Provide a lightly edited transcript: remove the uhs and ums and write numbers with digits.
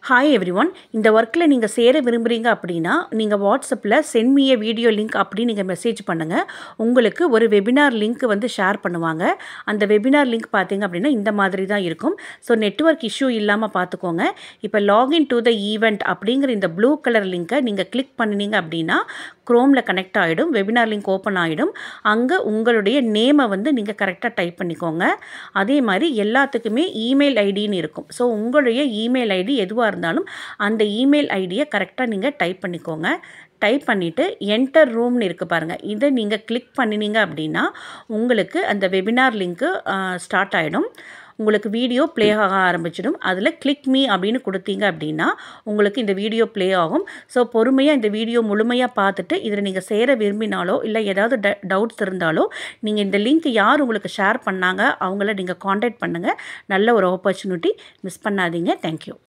Hi everyone. இந்த ஒர்க்கில் நீங்கள் சேர விரும்புகிறீங்க அப்படின்னா நீங்கள் வாட்ஸ்அப்பில் send me a video link அப்படின்னு நீங்கள் மெசேஜ் பண்ணுங்கள். உங்களுக்கு ஒரு வெபினார் லிங்க் வந்து ஷேர் பண்ணுவாங்க. அந்த வெபினார் லிங்க் பார்த்தீங்க அப்படின்னா இந்த மாதிரி தான் இருக்கும். ஸோ நெட்வொர்க் இஷ்யூ இல்லாமல் பார்த்துக்கோங்க. இப்போ லாகின் டு த ஈவெண்ட் அப்படிங்கிற இந்த ப்ளூ கலர் லிங்க்கை நீங்கள் கிளிக் பண்ணினீங்க அப்படின்னா க்ரோமில் கனெக்ட் ஆகிடும், வெபினார் லிங்க் ஓப்பன் ஆகிடும். அங்கே உங்களுடைய நேமை வந்து நீங்கள் கரெக்டாக டைப் பண்ணிக்கோங்க. அதே மாதிரி எல்லாத்துக்குமே இமெயில் ஐடின்னு இருக்கும். ஸோ உங்களுடைய இமெயில் ஐடி எதுவாக இருந்தாலும் அந்த இமெயில் ஐடியை கரெக்டாக நீங்கள் டைப் பண்ணிக்கோங்க. டைப் பண்ணிவிட்டு என்டர் ரூம்னு இருக்குது பாருங்கள், இதை நீங்கள் கிளிக் பண்ணினீங்க அப்படின்னா உங்களுக்கு அந்த வெபினார் லிங்க்கு ஸ்டார்ட் ஆகிடும். உங்களுக்கு வீடியோ ப்ளே ஆக ஆரம்பிச்சிடும். அதில் கிளிக் மீ அப்படின்னு கொடுத்தீங்க அப்படின்னா உங்களுக்கு இந்த வீடியோ ப்ளே ஆகும். ஸோ பொறுமையாக இந்த வீடியோ முழுமையாக பார்த்துட்டு இதில் நீங்கள் சேர விரும்பினாலோ இல்லை ஏதாவது டவுட்ஸ் இருந்தாலோ நீங்கள் இந்த லிங்க் யார் உங்களுக்கு ஷேர் பண்ணாங்க அவங்கள நீங்கள் காண்டாக்ட் பண்ணுங்கள். நல்ல ஒரு ஆப்பர்ச்சுனிட்டி, மிஸ் பண்ணாதீங்க. தேங்க்யூ.